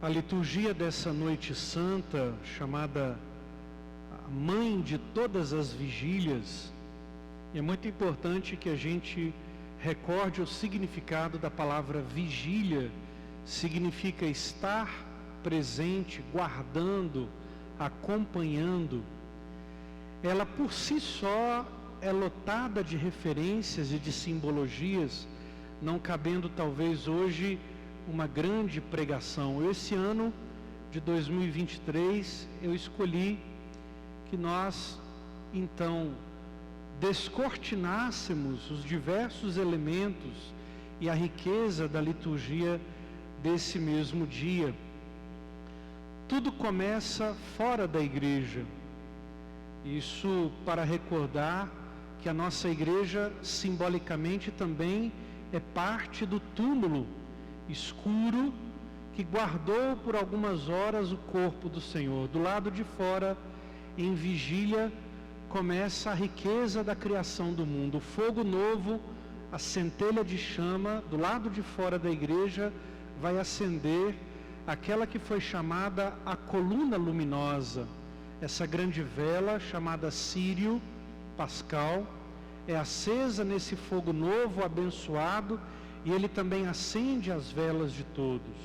A liturgia dessa noite santa, chamada a mãe de todas as vigílias, é muito importante que a gente recorde o significado da palavra vigília. Significa estar presente, guardando, acompanhando. Ela por si só é lotada de referências e de simbologias, não cabendo talvez hoje uma grande pregação. Esse ano de 2023 eu escolhi que nós então descortinássemos os diversos elementos e a riqueza da liturgia desse mesmo dia. Tudo começa fora da igreja. Isso para recordar que a nossa igreja simbolicamente também é parte do túmulo escuro que guardou por algumas horas o corpo do Senhor. Do lado de fora, em vigília, começa a riqueza da criação do mundo. O fogo novo, a centelha de chama, do lado de fora da igreja, vai acender aquela que foi chamada a coluna luminosa. Essa grande vela, chamada Sírio Pascal, é acesa nesse fogo novo, abençoado, e ele também acende as velas de todos.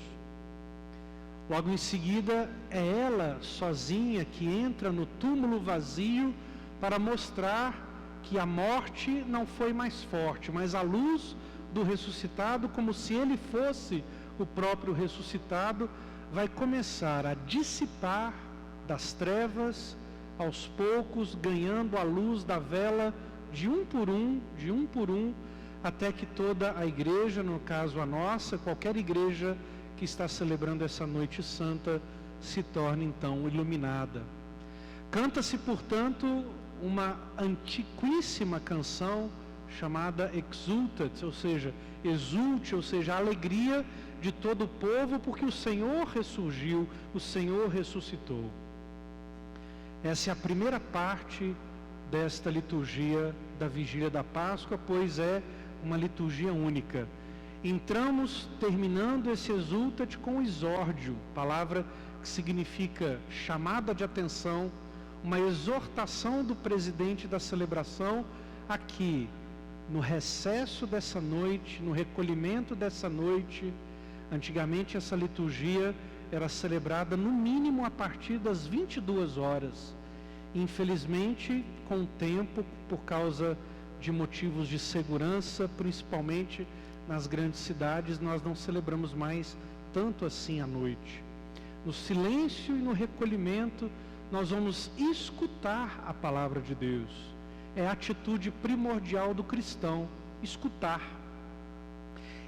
Logo em seguida, é ela sozinha que entra no túmulo vazio para mostrar que a morte não foi mais forte, mas a luz do ressuscitado, como se ele fosse o próprio ressuscitado, vai começar a dissipar das trevas, aos poucos, ganhando a luz da vela de um por um, até que toda a igreja, no caso a nossa, qualquer igreja que está celebrando essa noite santa, se torne então iluminada. Canta-se, portanto, uma antiquíssima canção chamada Exultet, ou seja, exulte, ou seja, a alegria de todo o povo, porque o Senhor ressurgiu, o Senhor ressuscitou. Essa é a primeira parte desta liturgia da Vigília da Páscoa, pois é uma liturgia única. Entramos terminando esse Exultet com o exórdio, palavra que significa chamada de atenção, uma exortação do presidente da celebração aqui, no recesso dessa noite, no recolhimento dessa noite. Antigamente essa liturgia era celebrada no mínimo a partir das 22 horas. Infelizmente, com o tempo, por causa de motivos de segurança, principalmente nas grandes cidades, nós não celebramos mais tanto assim à noite. No silêncio e no recolhimento, nós vamos escutar a palavra de Deus. É a atitude primordial do cristão, escutar.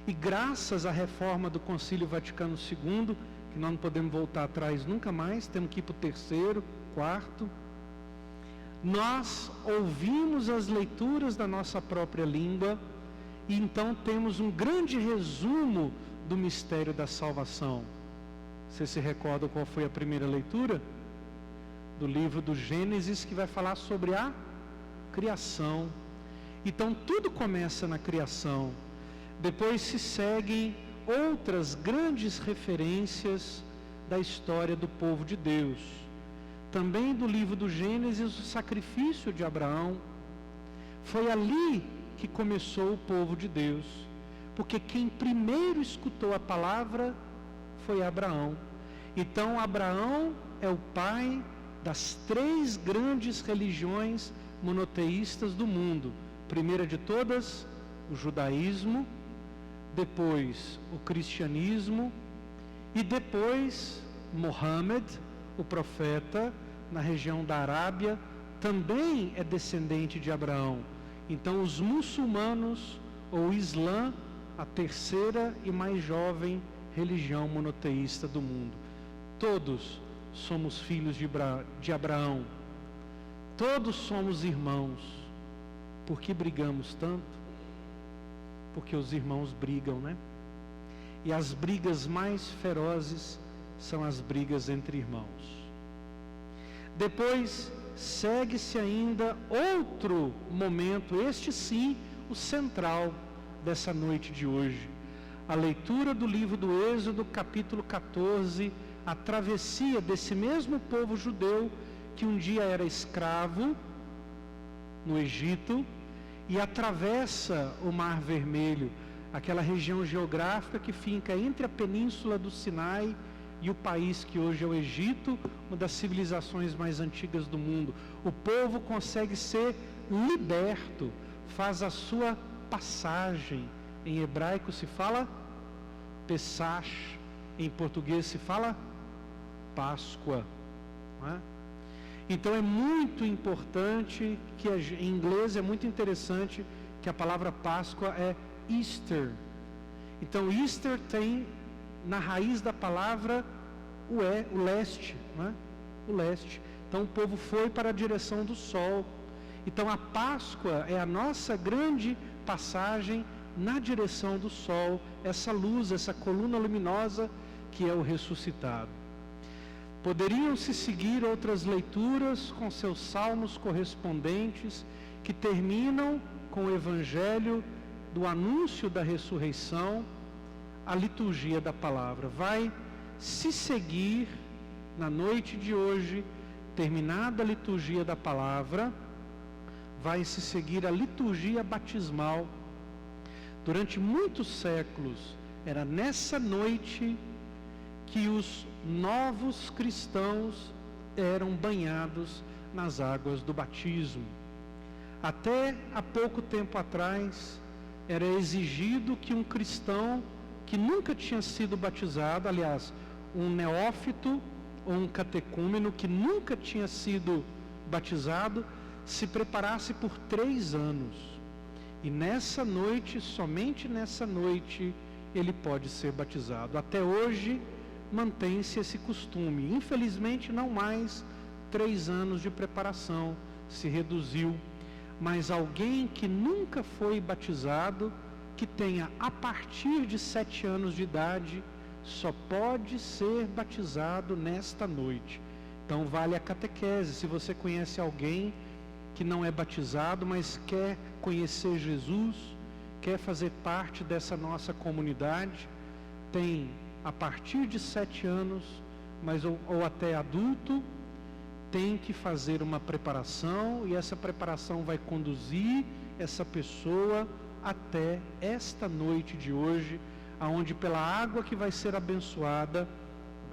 E graças à reforma do Concílio Vaticano II, que nós não podemos voltar atrás nunca mais, temos que ir para o terceiro, quarto, nós ouvimos as leituras da nossa própria língua, e então temos um grande resumo do mistério da salvação. Você se recorda qual foi a primeira leitura? Do livro do Gênesis, que vai falar sobre a criação. Então tudo começa na criação. Depois se seguem outras grandes referências da história do povo de Deus. Também do livro do Gênesis, o sacrifício de Abraão. Foi ali que começou o povo de Deus, porque quem primeiro escutou a palavra foi Abraão. Então Abraão é o pai das 3 grandes religiões monoteístas do mundo. Primeira de todas, o judaísmo, depois o cristianismo, e depois Mohammed, o profeta, na região da Arábia, também é descendente de Abraão. Então os muçulmanos, ou Islã, a terceira e mais jovem religião monoteísta do mundo. Todos somos filhos de Abraão. Todos somos irmãos. Por que brigamos tanto? Porque os irmãos brigam, né? E as brigas mais ferozes são as brigas entre irmãos. Depois segue-se ainda outro momento, este sim, o central dessa noite de hoje. a leitura do livro do Êxodo, capítulo 14, a travessia desse mesmo povo judeu que um dia era escravo no Egito e atravessa o Mar Vermelho, aquela região geográfica que fica entre a península do Sinai e o país que hoje é o Egito, uma das civilizações mais antigas do mundo. O povo consegue ser liberto, faz a sua passagem. Em hebraico se fala Pesach, em português se fala Páscoa, não é? Então é muito importante, em inglês é muito interessante que a palavra Páscoa é Easter. Então Easter tem na raiz da palavra o leste, não é? O leste. Então o povo foi para a direção do sol. Então a Páscoa é a nossa grande passagem na direção do sol, essa luz, essa coluna luminosa que é o ressuscitado. Poderiam-se seguir outras leituras com seus salmos correspondentes, que terminam com o evangelho do anúncio da ressurreição. A liturgia da palavra vai se seguir na noite de hoje, terminada a liturgia da palavra, vai se seguir a liturgia batismal. Durante muitos séculos, era nessa noite que os novos cristãos eram banhados nas águas do batismo. Até há pouco tempo atrás, era exigido que um cristão que nunca tinha sido batizado, aliás, um neófito ou um catecúmeno que nunca tinha sido batizado, se preparasse por 3 anos. E nessa noite, somente nessa noite, ele pode ser batizado. Até hoje, mantém-se esse costume. Infelizmente, não mais 3 anos de preparação, se reduziu. Mas alguém que nunca foi batizado, que tenha a partir de 7 anos de idade, só pode ser batizado nesta noite. Então vale a catequese. Se você conhece alguém que não é batizado, mas quer conhecer Jesus, quer fazer parte dessa nossa comunidade, tem a partir de 7 anos, mas ou até adulto, tem que fazer uma preparação, e essa preparação vai conduzir essa pessoa até esta noite de hoje, aonde pela água que vai ser abençoada,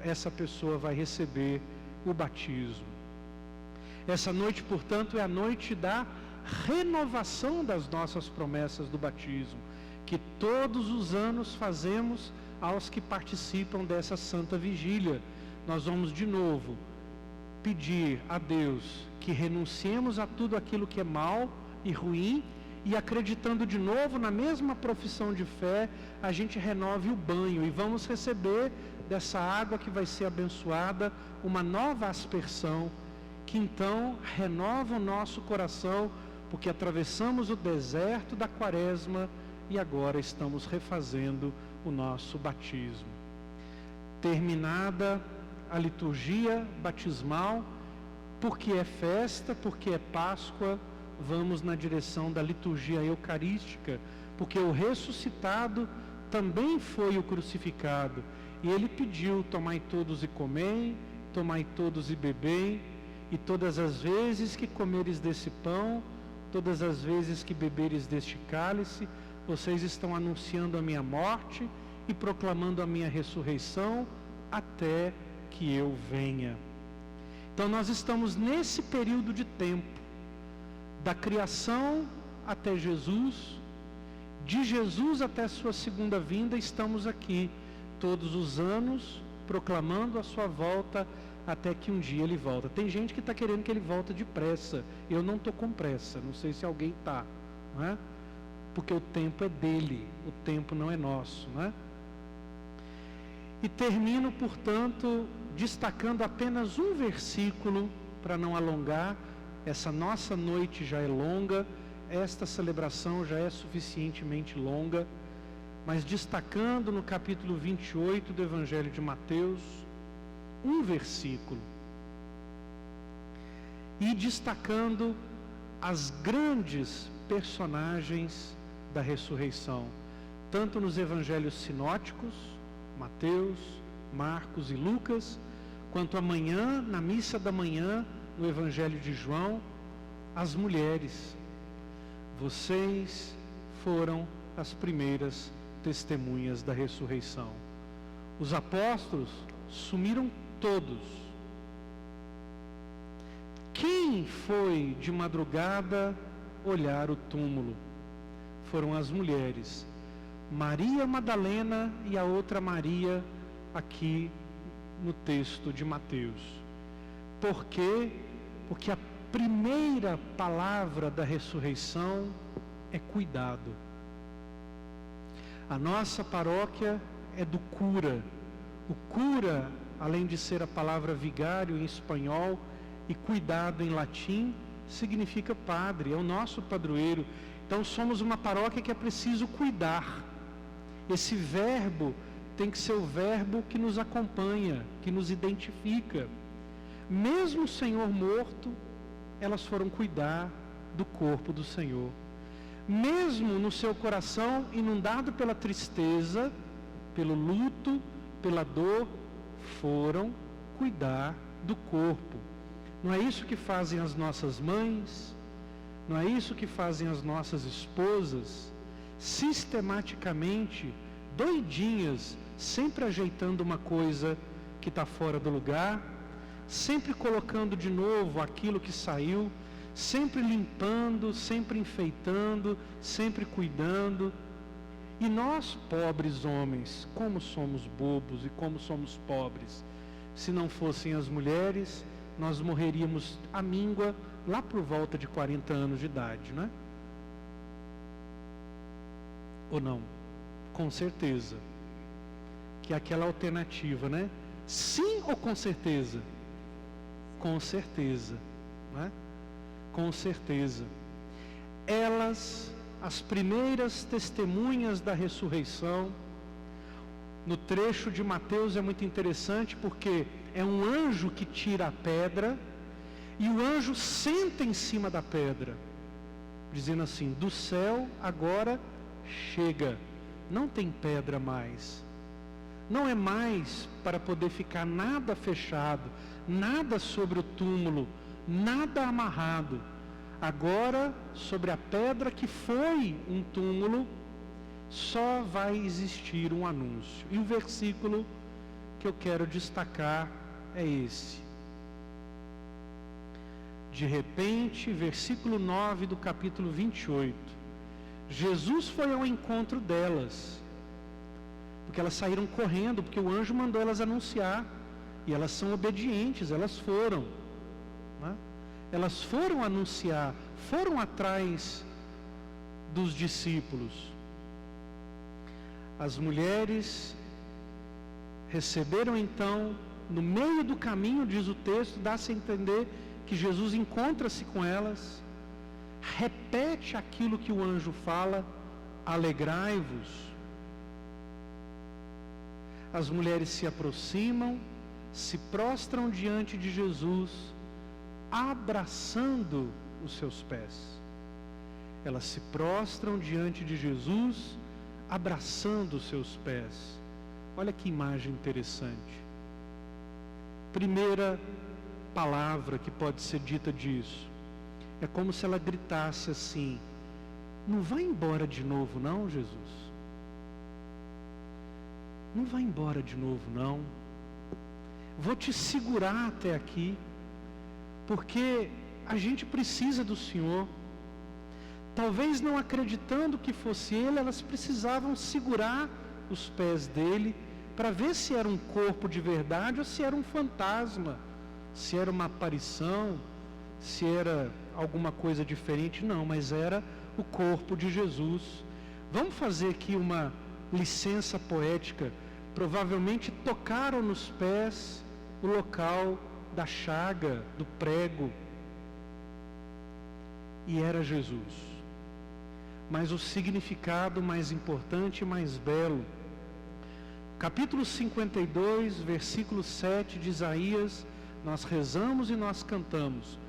essa pessoa vai receber o batismo. Essa noite, portanto, é a noite da renovação das nossas promessas do batismo, que todos os anos fazemos aos que participam dessa Santa Vigília. Nós vamos de novo pedir a Deus que renunciemos a tudo aquilo que é mal e ruim, e acreditando de novo na mesma profissão de fé, a gente renove o banho e vamos receber dessa água que vai ser abençoada uma nova aspersão, que então renova o nosso coração, porque atravessamos o deserto da quaresma e agora estamos refazendo o nosso batismo. Terminada a liturgia batismal, porque é festa, porque é Páscoa, vamos na direção da liturgia eucarística, porque o ressuscitado também foi o crucificado, e ele pediu: tomai todos e comei, tomai todos e bebei, e todas as vezes que comeres desse pão, todas as vezes que beberes deste cálice, vocês estão anunciando a minha morte e proclamando a minha ressurreição até que eu venha. Então nós estamos nesse período de tempo, da criação até Jesus, de Jesus até sua segunda vinda, estamos aqui todos os anos proclamando a sua volta até que um dia ele volta. Tem gente que está querendo que ele volte depressa. Eu não estou com pressa, não sei se alguém está, não é? Porque o tempo é dele, o tempo não é nosso, não é? E termino, portanto, destacando apenas um versículo para não alongar. Essa nossa noite já é longa, esta celebração já é suficientemente longa, mas destacando no capítulo 28 do Evangelho de Mateus, um versículo, e destacando as grandes personagens da ressurreição. tanto nos evangelhos sinóticos, Mateus, Marcos e Lucas, quanto amanhã, na missa da manhã, no evangelho de João, as mulheres. Vocês foram as primeiras testemunhas da ressurreição. Os apóstolos sumiram todos. Quem foi de madrugada olhar o túmulo? Foram as mulheres. Maria Madalena e a outra Maria, aqui no texto de Mateus. Por quê? Porque a primeira palavra da ressurreição é cuidado. A nossa paróquia é do cura. O cura, além de ser a palavra vigário em espanhol e cuidado em latim, significa padre, é o nosso padroeiro. Então somos uma paróquia que é preciso cuidar. Esse verbo tem que ser o verbo que nos acompanha, que nos identifica. Mesmo o Senhor morto, elas foram cuidar do corpo do Senhor. Mesmo no seu coração inundado pela tristeza, pelo luto, pela dor, foram cuidar do corpo. Não é isso que fazem as nossas mães? Não é isso que fazem as nossas esposas? Sistematicamente, doidinhas, sempre ajeitando uma coisa que está fora do lugar, sempre colocando de novo aquilo que saiu, sempre limpando, sempre enfeitando, sempre cuidando. E nós, pobres homens, como somos bobos e como somos pobres. Se não fossem as mulheres, nós morreríamos à míngua lá por volta de 40 anos de idade, não é? Ou não? Com certeza. Que é aquela alternativa, né? Sim ou com certeza? Com certeza, não é? Com certeza. Elas, as primeiras testemunhas da ressurreição. No trecho de Mateus é muito interessante porque é um anjo que tira a pedra e o anjo senta em cima da pedra, dizendo assim: do céu agora chega, não tem pedra mais. Não é mais para poder ficar nada fechado, nada sobre o túmulo, nada amarrado. Agora, sobre a pedra que foi um túmulo, só vai existir um anúncio. E o versículo que eu quero destacar é esse. De repente, versículo 9 do capítulo 28. Jesus foi ao encontro delas, porque elas saíram correndo, porque o anjo mandou elas anunciar, e elas são obedientes, elas foram, né? Elas foram anunciar, foram atrás dos discípulos. As mulheres receberam então, no meio do caminho, diz o texto, dá-se a entender que Jesus encontra-se com elas, repete aquilo que o anjo fala: alegrai-vos. As mulheres se aproximam, se prostram diante de Jesus, abraçando os seus pés. Elas se prostram diante de Jesus, abraçando os seus pés. Olha que imagem interessante. Primeira palavra que pode ser dita disso. É como se ela gritasse assim: não vai embora de novo não, Jesus. Não vai embora de novo não. Vou te segurar até aqui, porque a gente precisa do Senhor. Talvez não acreditando que fosse Ele, elas precisavam segurar os pés dele para ver se era um corpo de verdade ou se era um fantasma, se era uma aparição, se era alguma coisa diferente. Não, mas era o corpo de Jesus. Vamos fazer aqui uma licença poética. Provavelmente tocaram nos pés o local da chaga, do prego, e era Jesus. Mas o significado mais importante e mais belo, capítulo 52, versículo 7 de Isaías, nós rezamos e nós cantamos: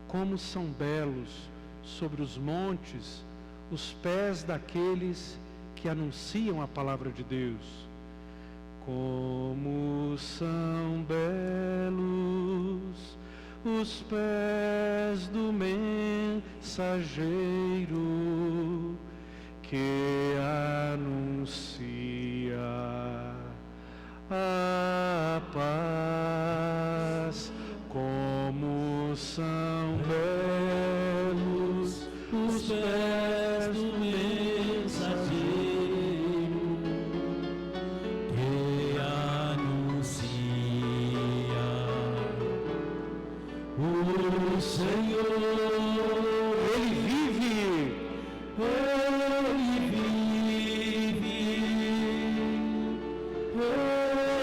como são belos sobre os montes os pés daqueles que anunciam a palavra de Deus. Como são belos os pés do mensageiro que anuncia a paz. Como são belos os pés do mensageiro que anuncia o Senhor. Ele vive, Ele vive,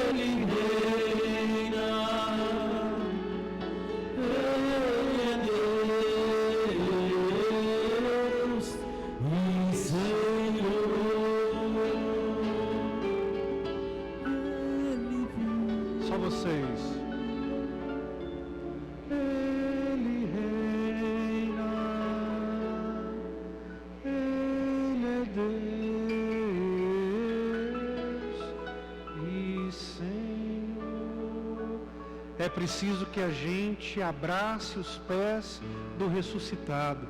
Ele reina, Ele é Deus e Senhor. Ele vive. só vocês. Ele reina, Ele é Deus e Senhor. É preciso que a gente abrace os pés do ressuscitado.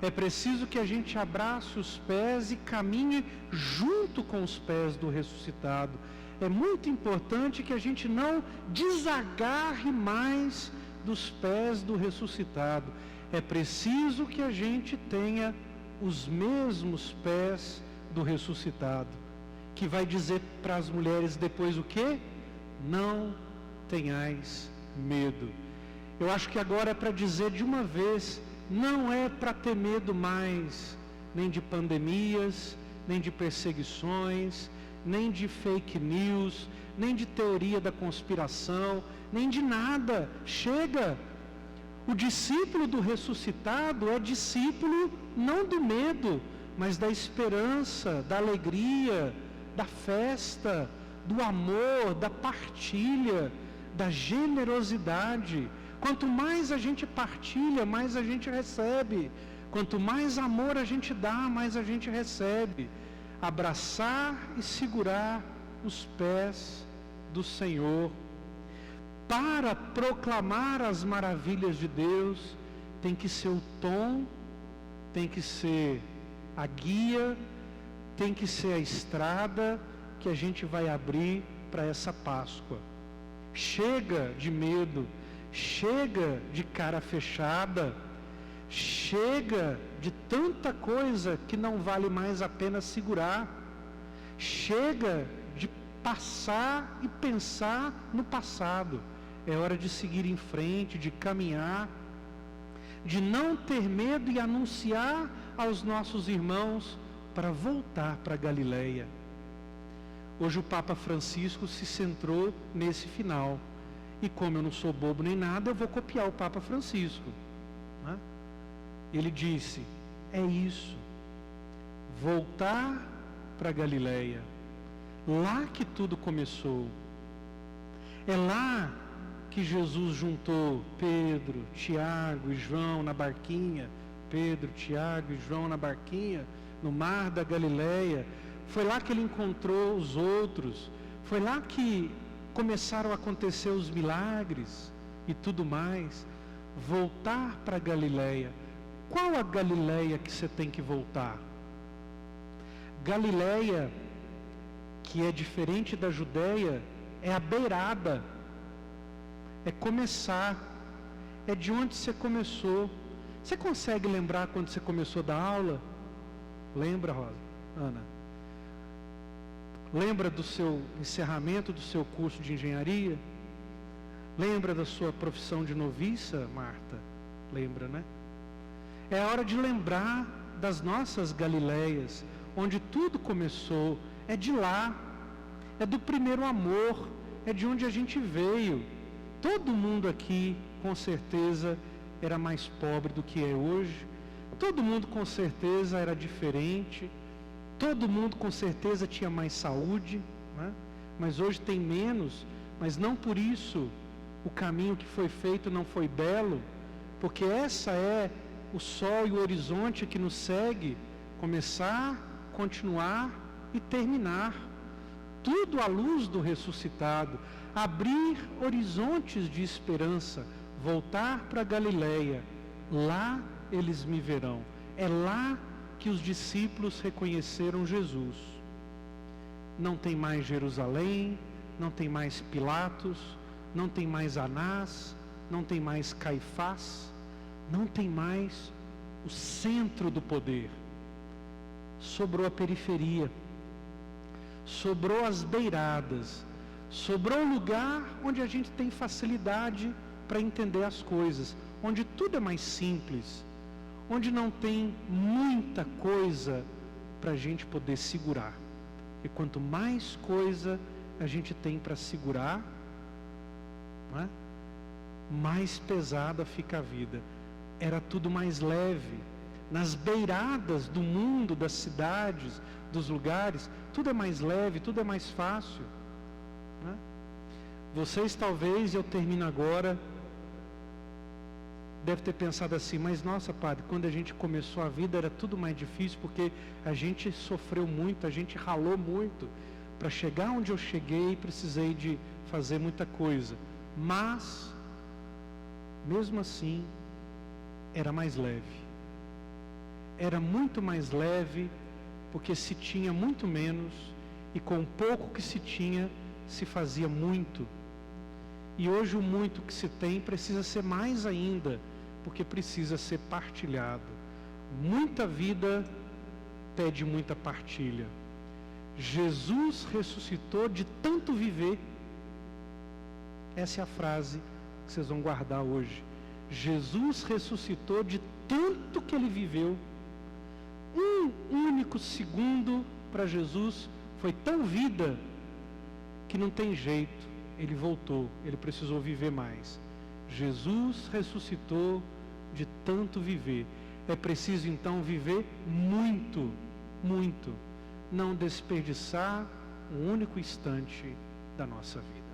É preciso que a gente abrace os pés e caminhe junto com os pés do ressuscitado. É muito importante que a gente não desagarre mais dos pés do ressuscitado. É preciso que a gente tenha os mesmos pés do ressuscitado, que vai dizer para as mulheres depois o quê? Não tenhais medo. Eu acho que agora é para dizer de uma vez, não é para ter medo mais, nem de pandemias, nem de perseguições, nem de fake news, nem de teoria da conspiração, nem de nada. Chega! O discípulo do ressuscitado é discípulo não do medo, mas da esperança, da alegria, da festa, do amor, da partilha, da generosidade. Quanto mais a gente partilha, mais a gente recebe. Quanto mais amor a gente dá, mais a gente recebe. Abraçar e segurar os pés do Senhor. Para proclamar as maravilhas de Deus, tem que ser o tom, tem que ser a guia, tem que ser a estrada que a gente vai abrir para essa Páscoa. Chega de medo, chega de cara fechada, chega de tanta coisa que não vale mais a pena segurar. Chega de passar e pensar no passado. É hora de seguir em frente, de caminhar, de não ter medo e anunciar aos nossos irmãos para voltar para Galileia. Hoje o Papa Francisco se centrou nesse final. E como eu não sou bobo nem nada, eu vou copiar o Papa Francisco, né? Ele disse, é isso, voltar para Galileia, lá que tudo começou. É lá que Jesus juntou Pedro, Tiago e João na barquinha, Pedro, Tiago e João na barquinha, no mar da Galileia. Foi lá que ele encontrou os outros, foi lá que começaram a acontecer os milagres e tudo mais. Voltar para Galileia. Qual a Galileia que você tem que voltar? Galileia, que é diferente da Judéia, é a beirada, é começar, é de onde você começou. Você consegue lembrar quando você começou a dar aula? Lembra, Rosa? Ana? Lembra do seu encerramento do seu curso de engenharia? Lembra da sua profissão de noviça, Marta? Lembra, né? É hora de lembrar das nossas Galileias, onde tudo começou. É de lá, é do primeiro amor, é de onde a gente veio. Todo mundo aqui, com certeza, era mais pobre do que é hoje. Todo mundo, com certeza, era diferente. Todo mundo, com certeza, tinha mais saúde, né? Mas hoje tem menos. Mas não por isso o caminho que foi feito não foi belo, porque essa é o sol e o horizonte que nos segue. Começar, continuar e terminar. Tudo à luz do ressuscitado. Abrir horizontes de esperança. Voltar para Galileia. Lá eles me verão. É lá que os discípulos reconheceram Jesus. Não tem mais Jerusalém, não tem mais Pilatos, não tem mais Anás, não tem mais Caifás, não tem mais o centro do poder. Sobrou a periferia, sobrou as beiradas, sobrou o lugar onde a gente tem facilidade para entender as coisas, onde tudo é mais simples, onde não tem muita coisa para a gente poder segurar. E quanto mais coisa a gente tem para segurar, não é? Mais pesada fica a vida. Era tudo mais leve. Nas beiradas do mundo, das cidades, dos lugares, tudo é mais leve, tudo é mais fácil, né? Vocês talvez, eu termino agora, deve ter pensado assim, mas nossa, padre, quando a gente começou a vida era tudo mais difícil, porque a gente sofreu muito, a gente ralou muito, para chegar onde eu cheguei, precisei de fazer muita coisa, mas, mesmo assim, era mais leve. Era muito mais leve, porque se tinha muito menos, e com o pouco que se tinha, se fazia muito. E hoje o muito que se tem precisa ser mais ainda, porque precisa ser partilhado. Muita vida pede muita partilha. Jesus ressuscitou de tanto viver. Essa é a frase que vocês vão guardar hoje. Jesus ressuscitou de tanto que ele viveu. Um único segundo para Jesus foi tão vida que não tem jeito. Ele voltou, ele precisou viver mais. Jesus ressuscitou de tanto viver. É preciso então viver muito, muito. Não desperdiçar um único instante da nossa vida.